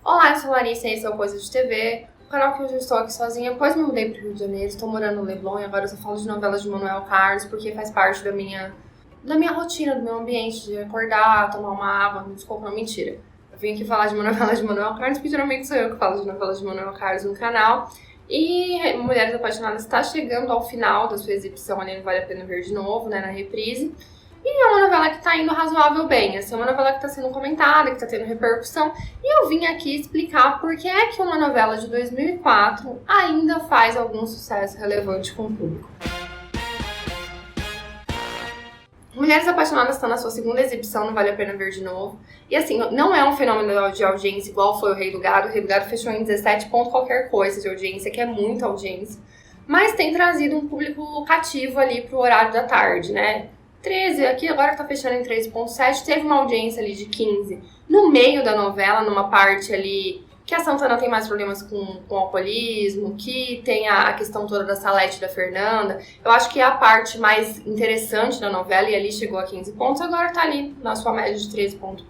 Olá, eu sou Larissa e esse é o Coisa de TV, o canal que hoje eu estou aqui sozinha, pois me mudei para o Rio de Janeiro, estou morando no Leblon e agora eu só falo de novelas de Manuel Carlos porque faz parte da minha rotina, do meu ambiente, de acordar, tomar uma água, desculpa, não, mentira. Eu vim aqui falar de novelas de Manuel Carlos porque geralmente sou eu que falo de novelas de Manuel Carlos no canal. E Mulheres Apaixonadas está chegando ao final da sua exibição ali no Vale a Pena Ver de Novo, né, na reprise. E é uma novela que tá indo razoável bem, assim, é uma novela que tá sendo comentada, que tá tendo repercussão. E eu vim aqui explicar por que é que uma novela de 2004 ainda faz algum sucesso relevante com o público. Mulheres Apaixonadas está na sua segunda exibição no Vale a Pena Ver de Novo. E assim, não é um fenômeno de audiência igual foi o Rei do Gado. O Rei do Gado fechou em 17 ponto qualquer coisa de audiência, que é muita audiência. Mas tem trazido um público cativo ali pro horário da tarde, né? 13, aqui agora tá fechando em 13.7, teve uma audiência ali de 15. No meio da novela, numa parte ali que a Santana tem mais problemas com alcoolismo, que tem a questão toda da Salete e da Fernanda. Eu acho que é a parte mais interessante da novela e ali chegou a 15 pontos, agora tá ali na sua média de 13 pontos,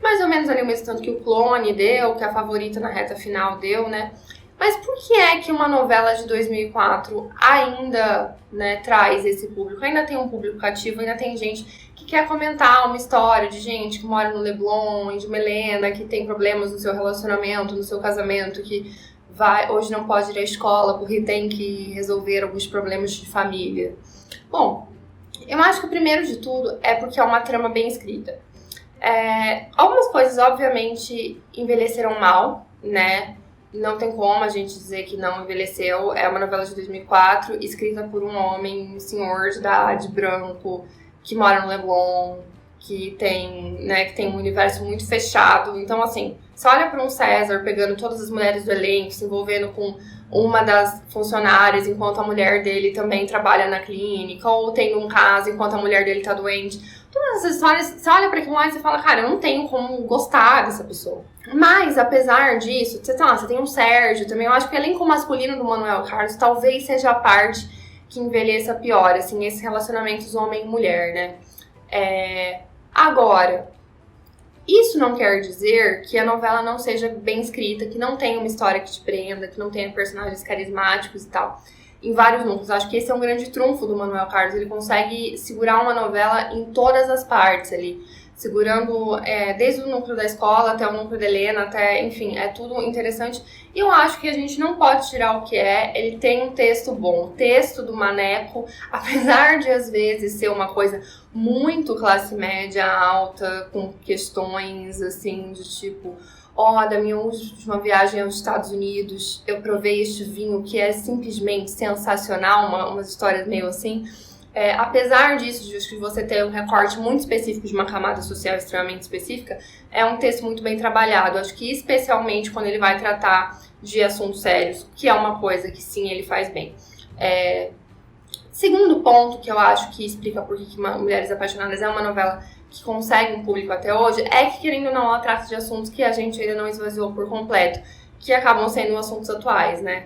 mais ou menos ali o mesmo tanto que o Clone deu, que a Favorita na reta final deu, né? Mas por que é que uma novela de 2004 ainda, né, traz esse público? Ainda tem um público cativo, ainda tem gente que quer comentar uma história de gente que mora no Leblon, de Melena, que tem problemas no seu relacionamento, no seu casamento, que hoje não pode ir à escola porque tem que resolver alguns problemas de família. Bom, eu acho que o primeiro de tudo é porque é uma trama bem escrita. Algumas coisas, obviamente, envelheceram mal, né? Não tem como a gente dizer que não envelheceu. É uma novela de 2004, escrita por um homem, um senhor de idade, branco, que mora no Leblon, que tem um universo muito fechado. Então, assim, você olha para um César pegando todas as mulheres do elenco, se envolvendo com uma das funcionárias, enquanto a mulher dele também trabalha na clínica, ou tendo um caso enquanto a mulher dele tá doente. Todas essas histórias, você olha para aquilo lá e você fala, cara, eu não tenho como gostar dessa pessoa. Mas, apesar disso, você tem um Sérgio também. Eu acho que o elenco masculino do Manuel Carlos talvez seja a parte que envelheça pior, assim, esses relacionamentos homem e mulher, né? Agora, isso não quer dizer que a novela não seja bem escrita, que não tenha uma história que te prenda, que não tenha personagens carismáticos e tal. Em vários núcleos. Acho que esse é um grande trunfo do Manuel Carlos. Ele consegue segurar uma novela em todas as partes ali. Segurando desde o núcleo da escola até o núcleo da Helena, até, enfim, é tudo interessante. E eu acho que a gente não pode tirar o que é. Ele tem um texto bom. O texto do Maneco, apesar de às vezes ser uma coisa muito classe média alta, com questões assim de tipo... da minha última viagem aos Estados Unidos, eu provei este vinho que é simplesmente sensacional, umas histórias meio assim. Apesar disso, de você ter um recorte muito específico de uma camada social extremamente específica, é um texto muito bem trabalhado. Acho que especialmente quando ele vai tratar de assuntos sérios, que é uma coisa que sim, ele faz bem. Segundo ponto que eu acho que explica por que Mulheres Apaixonadas é uma novela que consegue um público até hoje, é que, querendo ou não, ela trata de assuntos que a gente ainda não esvaziou por completo, que acabam sendo assuntos atuais, né?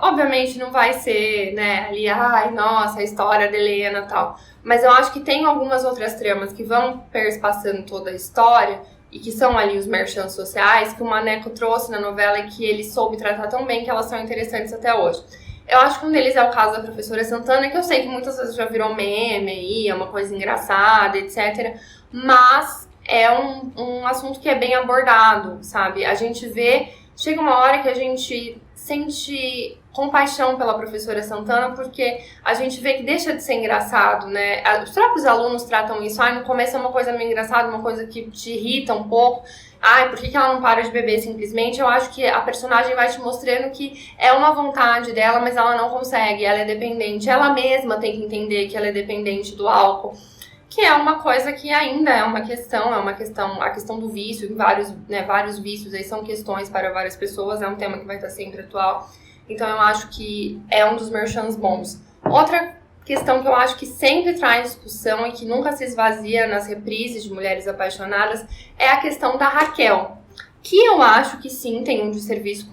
Obviamente não vai ser, né, ali, ai, nossa, a história da Helena e tal, mas eu acho que tem algumas outras tramas que vão perspassando toda a história e que são ali os merchants sociais que o Maneco trouxe na novela e que ele soube tratar tão bem que elas são interessantes até hoje. Eu acho que um deles é o caso da professora Santana, que eu sei que muitas vezes já virou meme aí, é uma coisa engraçada, etc. Mas é um assunto que é bem abordado, sabe? A gente vê, chega uma hora que a gente sente compaixão pela professora Santana, porque a gente vê que deixa de ser engraçado, né? Os próprios alunos tratam isso, no começo é uma coisa meio engraçada, uma coisa que te irrita um pouco. Por que ela não para de beber simplesmente? Eu acho que a personagem vai te mostrando que é uma vontade dela, mas ela não consegue, ela é dependente. Ela mesma tem que entender que ela é dependente do álcool, que é uma coisa que ainda é uma questão, a questão do vício, vários vícios aí são questões para várias pessoas, é um tema que vai estar sempre atual. Então eu acho que é um dos merchants bons. Outra questão que eu acho que sempre traz discussão e que nunca se esvazia nas reprises de Mulheres Apaixonadas é a questão da Raquel, que eu acho que sim, tem um desserviço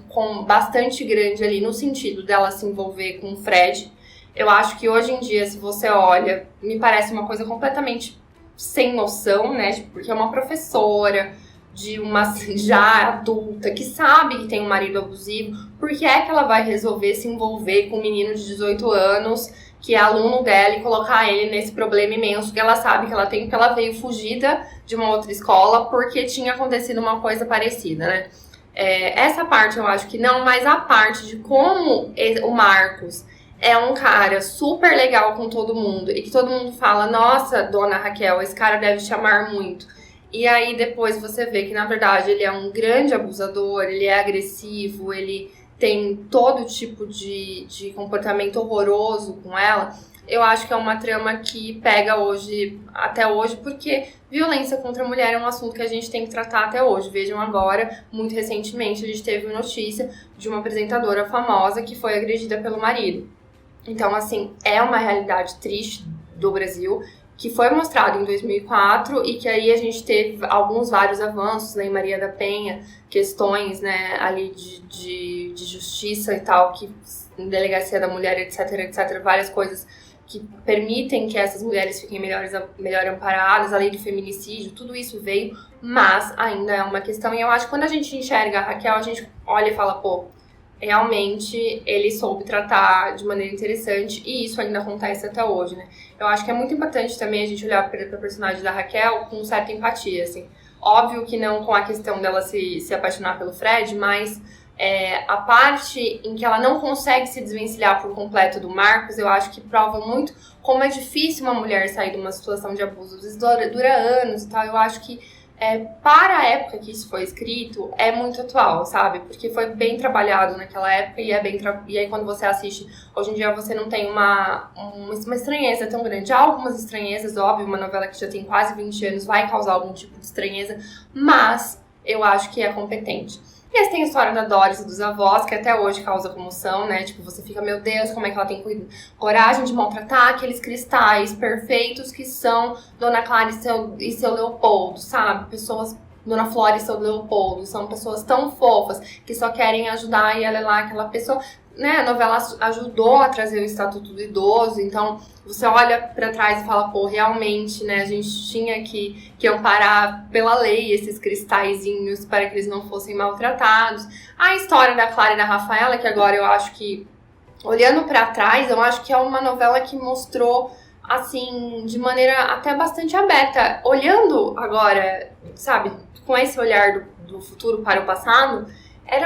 bastante grande ali no sentido dela se envolver com o Fred. Eu acho que hoje em dia, se você olha, me parece uma coisa completamente sem noção, né? Porque é uma professora, de uma já adulta, que sabe que tem um marido abusivo, por que é que ela vai resolver se envolver com um menino de 18 anos, que é aluno dela, e colocar ele nesse problema imenso que ela sabe que ela tem, porque ela veio fugida de uma outra escola porque tinha acontecido uma coisa parecida, né? Essa parte eu acho que não, mas a parte de como o Marcos é um cara super legal com todo mundo e que todo mundo fala, nossa, dona Raquel, esse cara deve te amar muito. E aí depois você vê que na verdade ele é um grande abusador, ele é agressivo, ele tem todo tipo de comportamento horroroso com ela. Eu acho que é uma trama que pega hoje, até hoje, porque violência contra a mulher é um assunto que a gente tem que tratar até hoje. Vejam agora, muito recentemente, a gente teve notícia de uma apresentadora famosa que foi agredida pelo marido. Então, assim, é uma realidade triste do Brasil, que foi mostrado em 2004 e que aí a gente teve vários avanços, né, em Maria da Penha, questões, né, ali de justiça e tal, que em delegacia da mulher, etc, várias coisas que permitem que essas mulheres fiquem melhor amparadas, a lei do feminicídio, tudo isso veio, mas ainda é uma questão. E eu acho que quando a gente enxerga a Raquel, a gente olha e fala, pô, realmente ele soube tratar de maneira interessante e isso ainda acontece até hoje, né? Eu acho que é muito importante também a gente olhar para a personagem da Raquel com certa empatia, assim. Óbvio que não com a questão dela se apaixonar pelo Fred, mas a parte em que ela não consegue se desvencilhar por completo do Marcos, eu acho que prova muito como é difícil uma mulher sair de uma situação de abuso. Às vezes dura anos e tal. Eu acho que para a época que isso foi escrito, é muito atual, sabe? Porque foi bem trabalhado naquela época e e aí quando você assiste, hoje em dia você não tem uma estranheza tão grande. Há algumas estranhezas, óbvio, uma novela que já tem quase 20 anos vai causar algum tipo de estranheza, mas eu acho que é competente. E aí tem a história da Doris e dos avós, que até hoje causa comoção, né? Tipo, você fica, meu Deus, como é que ela tem coragem de maltratar aqueles cristais perfeitos que são Dona Clara e seu Leopoldo, sabe? Pessoas, Dona Flora e seu Leopoldo, são pessoas tão fofas que só querem ajudar e ela é lá aquela pessoa. Né, a novela ajudou a trazer o Estatuto do Idoso, então você olha pra trás e fala, pô, realmente, né, a gente tinha que amparar pela lei esses cristalzinhos para que eles não fossem maltratados. A história da Clara e da Rafaela, que agora eu acho que, olhando pra trás, eu acho que é uma novela que mostrou, assim, de maneira até bastante aberta. Olhando agora, sabe, com esse olhar do futuro para o passado,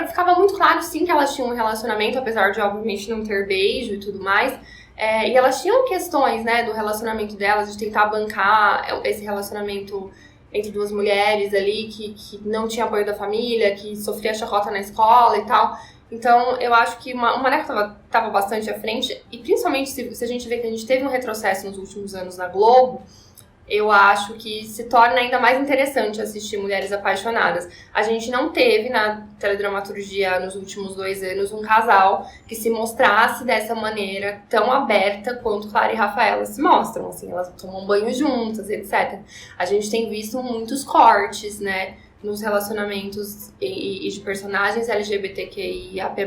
ficava muito claro, sim, que elas tinham um relacionamento, apesar de, obviamente, não ter beijo e tudo mais. E elas tinham questões, né, do relacionamento delas, de tentar bancar esse relacionamento entre duas mulheres ali, que não tinha apoio da família, que sofria chacota na escola e tal. Então, eu acho que uma mulher que estava bastante à frente, e principalmente se a gente vê que a gente teve um retrocesso nos últimos anos na Globo, eu acho que se torna ainda mais interessante assistir Mulheres Apaixonadas. A gente não teve na teledramaturgia nos últimos 2 anos um casal que se mostrasse dessa maneira tão aberta quanto Clara e Rafaela se mostram. Assim, elas tomam banho juntas, etc. A gente tem visto muitos cortes, né, nos relacionamentos e de personagens LGBTQIAP+.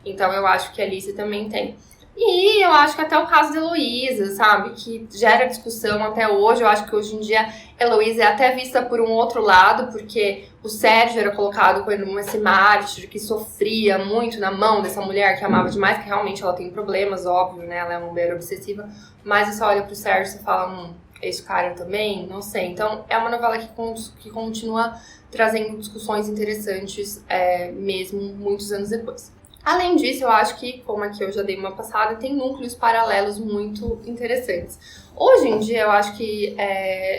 Então eu acho que a Alice também tem. E eu acho que até o caso da Heloísa, sabe, que gera discussão até hoje. Eu acho que hoje em dia a Heloísa é até vista por um outro lado, porque o Sérgio era colocado como esse mártir que sofria muito na mão dessa mulher que amava demais, que realmente ela tem problemas, óbvio, né, ela é uma mulher obsessiva, mas você olha pro Sérgio e fala, esse cara também, não sei. Então é uma novela que continua trazendo discussões interessantes, mesmo muitos anos depois. Além disso, eu acho que, como aqui eu já dei uma passada, tem núcleos paralelos muito interessantes. Hoje em dia, eu acho que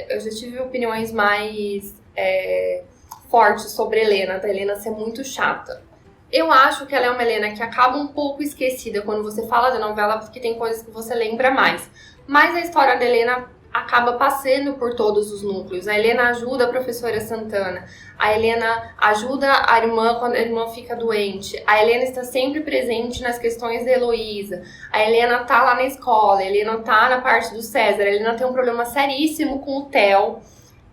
eu já tive opiniões mais fortes sobre a Helena, da Helena ser muito chata. Eu acho que ela é uma Helena que acaba um pouco esquecida quando você fala da novela, porque tem coisas que você lembra mais. Mas a história da Helena acaba passando por todos os núcleos. A Helena ajuda a professora Santana, a Helena ajuda a irmã quando a irmã fica doente, a Helena está sempre presente nas questões da Heloísa, a Helena tá lá na escola, a Helena tá na parte do César, a Helena tem um problema seríssimo com o Theo,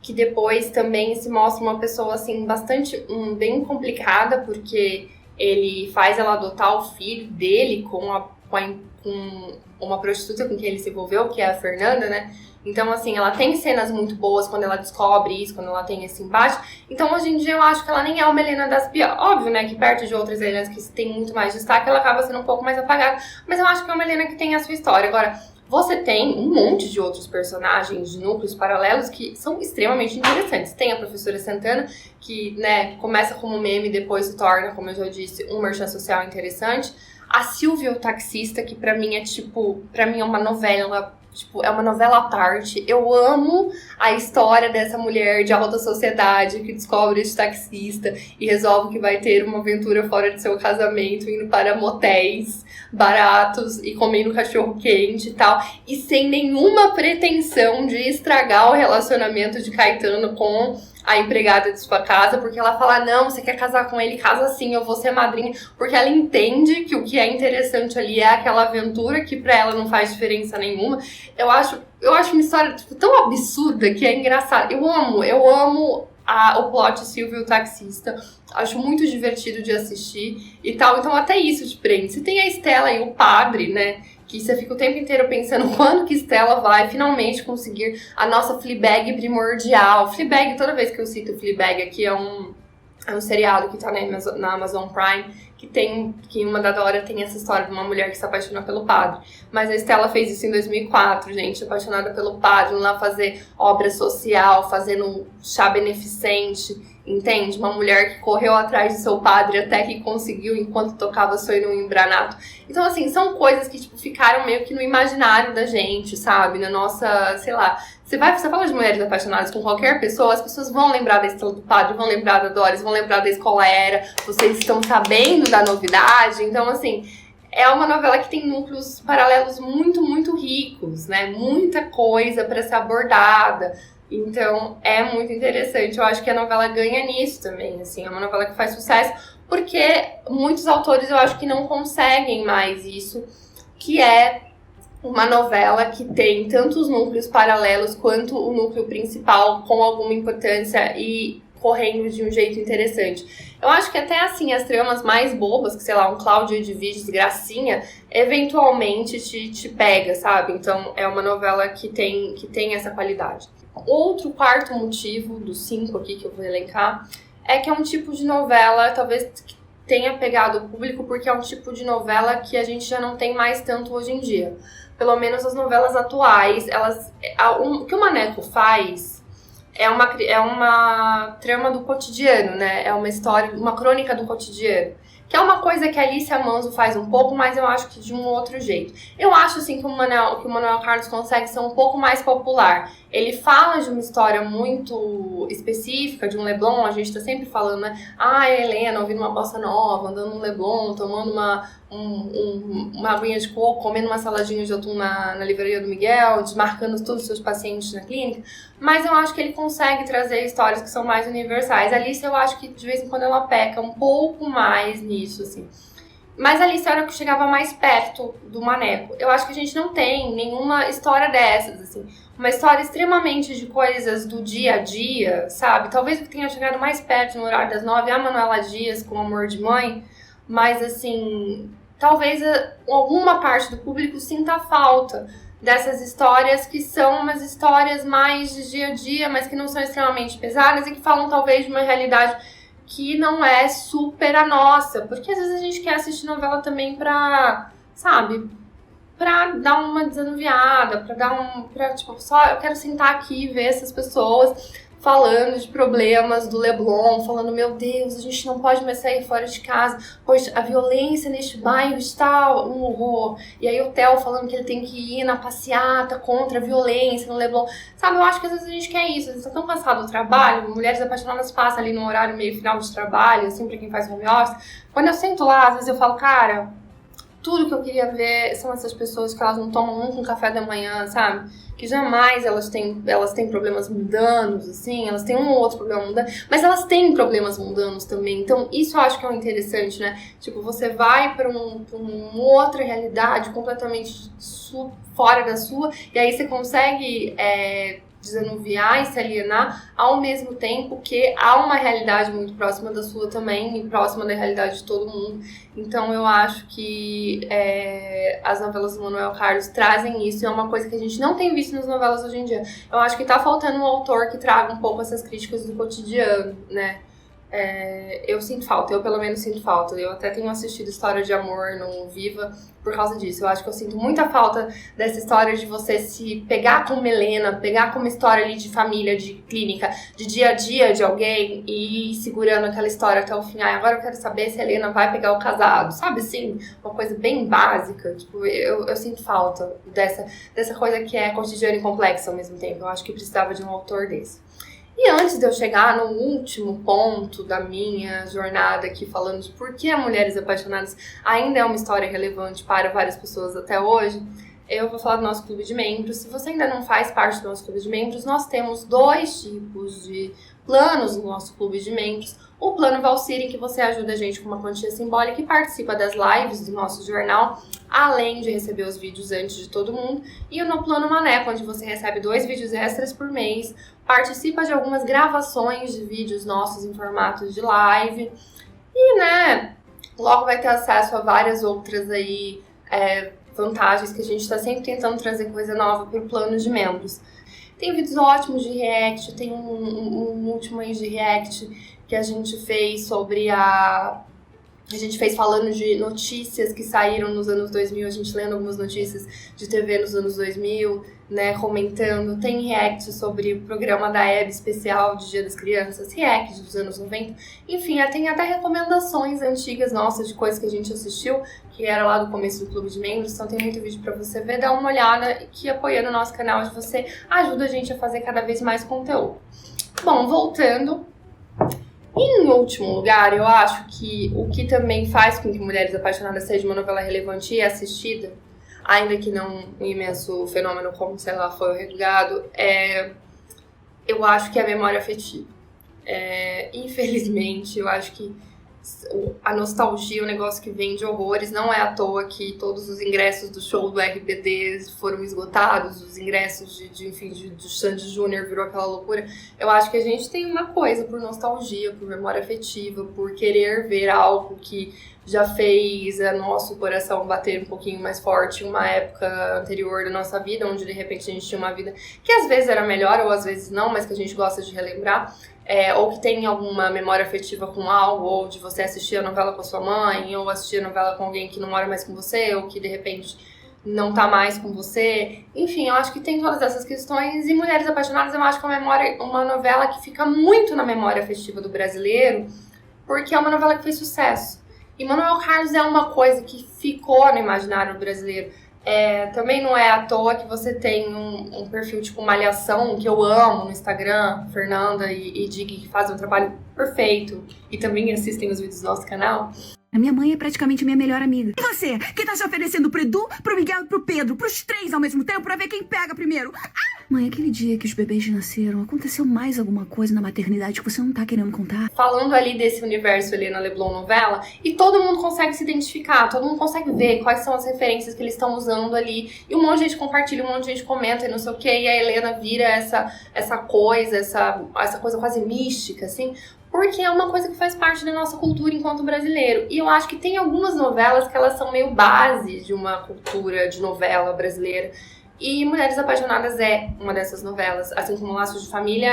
que depois também se mostra uma pessoa assim bastante bem complicada, porque ele faz ela adotar o filho dele com com uma prostituta com quem ele se envolveu, que é a Fernanda, né? Então, assim, ela tem cenas muito boas quando ela descobre isso, quando ela tem esse embate. Então, hoje em dia, eu acho que ela nem é uma Helena das piores. Óbvio, né, que perto de outras Helenas que tem muito mais destaque, ela acaba sendo um pouco mais apagada. Mas eu acho que é uma Helena que tem a sua história. Agora, você tem um monte de outros personagens de núcleos paralelos que são extremamente interessantes. Tem a professora Santana, que, né, começa como meme e depois se torna, como eu já disse, um merchan social interessante. A Silvia, o taxista, que pra mim é uma novela, é uma novela à parte. Eu amo a história dessa mulher de alta sociedade que descobre esse taxista e resolve que vai ter uma aventura fora de seu casamento, indo para motéis baratos e comendo cachorro quente e tal, e sem nenhuma pretensão de estragar o relacionamento de Caetano com a empregada de sua casa, porque ela fala, não, você quer casar com ele, casa sim, eu vou ser madrinha, porque ela entende que o que é interessante ali é aquela aventura que pra ela não faz diferença nenhuma. Eu acho uma história tão absurda que é engraçada. Eu amo o plot Silvio o taxista. Acho muito divertido de assistir e tal. Então até isso te prende. Você tem a Estela e o padre, né? Que você fica o tempo inteiro pensando quando que Estela vai finalmente conseguir a nossa Fleabag primordial. Fleabag, toda vez que eu cito Fleabag aqui, é um seriado que tá na Amazon Prime, que uma da hora tem essa história de uma mulher que se apaixona pelo padre. Mas a Estela fez isso em 2004, gente, apaixonada pelo padre, lá fazer obra social, fazendo chá beneficente, entende? Uma mulher que correu atrás de seu padre até que conseguiu enquanto tocava Sonho no Embranato. Então, assim, são coisas que, ficaram meio que no imaginário da gente, sabe? Na nossa, sei lá... Você fala de mulheres apaixonadas com qualquer pessoa, as pessoas vão lembrar da Estrela do Padre, vão lembrar da Doris, vão lembrar da Escola Era, vocês estão sabendo da novidade. Então, assim, é uma novela que tem núcleos paralelos muito, muito ricos, né? Muita coisa para ser abordada. Então, é muito interessante. Eu acho que a novela ganha nisso também, assim. É uma novela que faz sucesso, porque muitos autores eu acho que não conseguem mais isso, que é uma novela que tem tanto os núcleos paralelos quanto o núcleo principal com alguma importância e correndo de um jeito interessante. Eu acho que até assim, as tramas mais bobas, que sei lá, um Cláudio Edviges, Gracinha, eventualmente te pega, sabe? Então é uma novela que tem essa qualidade. Outro quarto motivo, dos 5 aqui que eu vou elencar, é que é um tipo de novela, talvez que tenha pegado o público, porque é um tipo de novela que a gente já não tem mais tanto hoje em dia. Pelo menos as novelas atuais, o que o Maneco faz é uma trama do cotidiano, né? É uma história, uma crônica do cotidiano. Que é uma coisa que a Alicia Manso faz um pouco, mas eu acho que de um outro jeito. Eu acho, assim, que o Manuel Carlos consegue ser um pouco mais popular. Ele fala de uma história muito específica, de um Leblon, a gente tá sempre falando, né? Ah, Helena ouvindo uma bossa nova, andando no Leblon, tomando uma aguinha de coco, comendo uma saladinha de atum na livraria do Miguel, desmarcando todos os seus pacientes na clínica. Mas eu acho que ele consegue trazer histórias que são mais universais. A Alice, eu acho que de vez em quando ela peca um pouco mais nisso, assim. Mas a Alice era o que chegava mais perto do Maneco. Eu acho que a gente não tem nenhuma história dessas, assim. Uma história extremamente de coisas do dia a dia, sabe? Talvez o que tenha chegado mais perto no horário das 9 é a Manuela Dias com Amor de Mãe. Mas, assim, talvez alguma parte do público sinta falta dessas histórias que são umas histórias mais de dia a dia, mas que não são extremamente pesadas e que falam talvez de uma realidade que não é super a nossa. Porque às vezes a gente quer assistir novela também pra, sabe, pra dar uma desanuviada, só eu quero sentar aqui e ver essas pessoas falando de problemas do Leblon, falando, meu Deus, a gente não pode mais sair fora de casa, pois a violência neste bairro está um horror. E aí o Theo falando que ele tem que ir na passeata contra a violência no Leblon. Sabe, eu acho que às vezes a gente quer isso, a gente tá tão cansado do trabalho, Mulheres Apaixonadas passa ali no horário meio final de trabalho, assim, pra quem faz home office. Quando eu sento lá, às vezes eu falo, cara, tudo que eu queria ver são essas pessoas que elas não tomam nunca um café da manhã, sabe? Que jamais elas têm problemas mundanos, assim, elas têm um ou outro problema mundano, mas elas têm problemas mundanos também. Então, isso eu acho que é o interessante, né? Tipo, você vai pra uma outra realidade completamente fora da sua, e aí você consegue desanuviar e se alienar, ao mesmo tempo que há uma realidade muito próxima da sua também e próxima da realidade de todo mundo. Então eu acho que as novelas do Manuel Carlos trazem isso, e é uma coisa que a gente não tem visto nas novelas hoje em dia. Eu acho que tá faltando um autor que traga um pouco essas críticas do cotidiano, né? Eu sinto falta, eu pelo menos sinto falta. Eu até tenho assistido História de Amor no Viva por causa disso. Eu acho que eu sinto muita falta dessa história de você se pegar como Helena, pegar como história ali de família, de clínica, de dia a dia de alguém e ir segurando aquela história até o fim. Agora eu quero saber se a Helena vai pegar o casado, sabe assim? Uma coisa bem básica. Tipo, eu sinto falta dessa coisa que é cotidiana e complexa ao mesmo tempo. Eu acho que precisava de um autor desse. E antes de eu chegar no último ponto da minha jornada aqui, falando de por que a Mulheres Apaixonadas ainda é uma história relevante para várias pessoas até hoje, eu vou falar do nosso clube de membros. Se você ainda não faz parte do nosso clube de membros, nós temos 2 tipos de planos no nosso clube de membros. O plano Valsir, em que você ajuda a gente com uma quantia simbólica e participa das lives do nosso jornal, além de receber os vídeos antes de todo mundo. E no plano Maneco, onde você recebe 2 vídeos extras por mês, participa de algumas gravações de vídeos nossos em formato de live. E, logo vai ter acesso a várias outras aí, vantagens que a gente está sempre tentando trazer coisa nova para o plano de membros. Tem vídeos ótimos de react, tem um último aí de react que a gente fez sobre a gente fez falando de notícias que saíram nos anos 2000, a gente lendo algumas notícias de TV nos anos 2000, né, comentando. Tem react sobre o programa da Hebe especial de Dia das Crianças, react dos anos 90. Enfim, tem até recomendações antigas nossas de coisas que a gente assistiu, que era lá do começo do Clube de Membros, então tem muito vídeo pra você ver, dá uma olhada, que apoiando o nosso canal de você ajuda a gente a fazer cada vez mais conteúdo. Bom, voltando. Em último lugar, eu acho que o que também faz com que Mulheres Apaixonadas seja uma novela relevante e assistida, ainda que não um imenso fenômeno como, sei lá, foi o Rei do Gado, eu acho que é a memória afetiva. Infelizmente, eu acho que a nostalgia é um negócio que vende horrores. Não é à toa que todos os ingressos do show do RBD foram esgotados, os ingressos do Sandy Júnior virou aquela loucura. Eu acho que a gente tem uma coisa por nostalgia, por memória afetiva, por querer ver algo que já fez nosso coração bater um pouquinho mais forte em uma época anterior da nossa vida, onde de repente a gente tinha uma vida que às vezes era melhor ou às vezes não, mas que a gente gosta de relembrar. Ou que tem alguma memória afetiva com algo, ou de você assistir a novela com a sua mãe, ou assistir a novela com alguém que não mora mais com você, ou que de repente não tá mais com você. Enfim, eu acho que tem todas essas questões. E Mulheres Apaixonadas, eu acho que é uma novela que fica muito na memória afetiva do brasileiro, porque é uma novela que fez sucesso. E Manuel Carlos é uma coisa que ficou no imaginário brasileiro. Também não é à toa que você tem um perfil tipo Malhação, que eu amo no Instagram, Fernanda e Dig, que fazem um trabalho perfeito e também assistem os vídeos do nosso canal. A minha mãe é praticamente minha melhor amiga. E você? Que tá se oferecendo pro Edu, pro Miguel e pro Pedro, pros 3 ao mesmo tempo, pra ver quem pega primeiro? Mãe, aquele dia que os bebês nasceram, aconteceu mais alguma coisa na maternidade que você não tá querendo contar? Falando ali desse universo Helena Leblon novela, e todo mundo consegue se identificar, todo mundo consegue ver quais são as referências que eles estão usando ali, e um monte de gente compartilha, um monte de gente comenta e não sei o que, e a Helena vira essa coisa quase mística, assim, porque é uma coisa que faz parte da nossa cultura enquanto brasileiro. E eu acho que tem algumas novelas que elas são meio base de uma cultura de novela brasileira. E Mulheres Apaixonadas é uma dessas novelas, assim como Laços de Família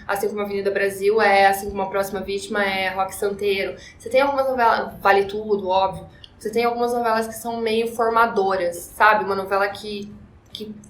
assim como Avenida Brasil assim como A Próxima Vítima Roque Santeiro. Você tem algumas novelas, Vale Tudo, óbvio, você tem algumas novelas que são meio formadoras, sabe? Uma novela que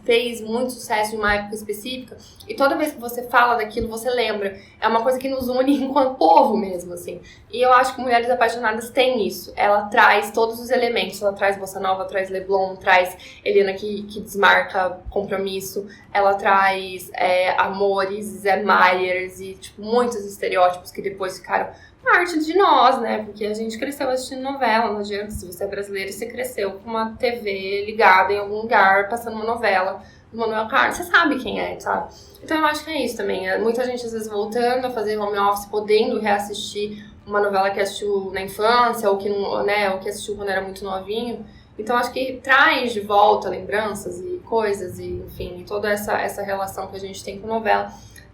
fez muito sucesso em uma época específica, e toda vez que você fala daquilo, você lembra. É uma coisa que nos une enquanto povo mesmo, assim. E eu acho que Mulheres Apaixonadas tem isso. Ela traz todos os elementos. Ela traz Bossa Nova, traz Leblon, traz Helena que desmarca compromisso. Ela traz amores, Zé Maiers e, tipo, muitos estereótipos que depois ficaram parte de nós, né? Porque a gente cresceu assistindo novela, não adianta. Se você é brasileiro, você cresceu com uma TV ligada em algum lugar, passando uma novela do Manuel Carlos, você sabe quem é, sabe? Então eu acho que é isso também. Muita gente às vezes voltando a fazer home office, podendo reassistir uma novela que assistiu na infância, ou que, não, né, ou que assistiu quando era muito novinho. Então acho que traz de volta lembranças e coisas e, enfim, toda essa relação que a gente tem com novela.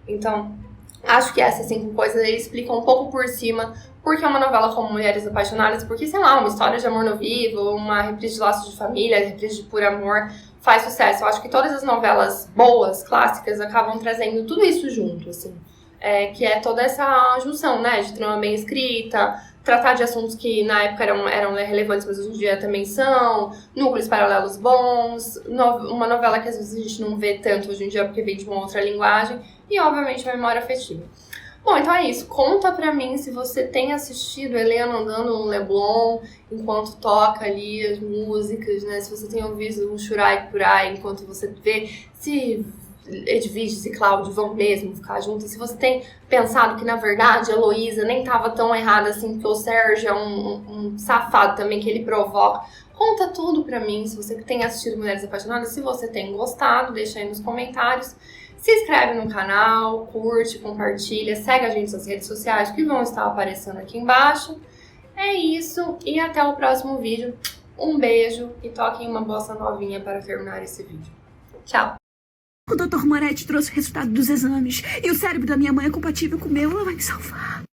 Então, acho que essas 5 coisas aí explicam um pouco por cima porque é uma novela como Mulheres Apaixonadas, porque, sei lá, uma história de amor no vivo, uma reprise de Laços de Família, reprise de Por Amor, faz sucesso. Eu acho que todas as novelas boas, clássicas, acabam trazendo tudo isso junto, assim. Que é toda essa junção, né, de trama bem escrita, tratar de assuntos que na época eram relevantes, mas hoje em dia também são, núcleos paralelos bons, uma novela que às vezes a gente não vê tanto hoje em dia porque vem de uma outra linguagem, e obviamente uma memória afetiva. Bom, então é isso. Conta pra mim se você tem assistido Helena andando no Leblon enquanto toca ali as músicas, né? Se você tem ouvido um Churai Curai enquanto você vê se Edviges e Cláudio vão mesmo ficar juntos. Se você tem pensado que, na verdade, a Heloísa nem tava tão errada assim, porque o Sérgio é um safado também, que ele provoca. Conta tudo pra mim, se você tem assistido Mulheres Apaixonadas, se você tem gostado, deixa aí nos comentários. Se inscreve no canal, curte, compartilha, segue a gente nas redes sociais que vão estar aparecendo aqui embaixo. É isso, e até o próximo vídeo. Um beijo e toquem uma bossa novinha para terminar esse vídeo. Tchau! O Dr. Moretti trouxe o resultado dos exames e o cérebro da minha mãe é compatível com o meu. Ela vai me salvar.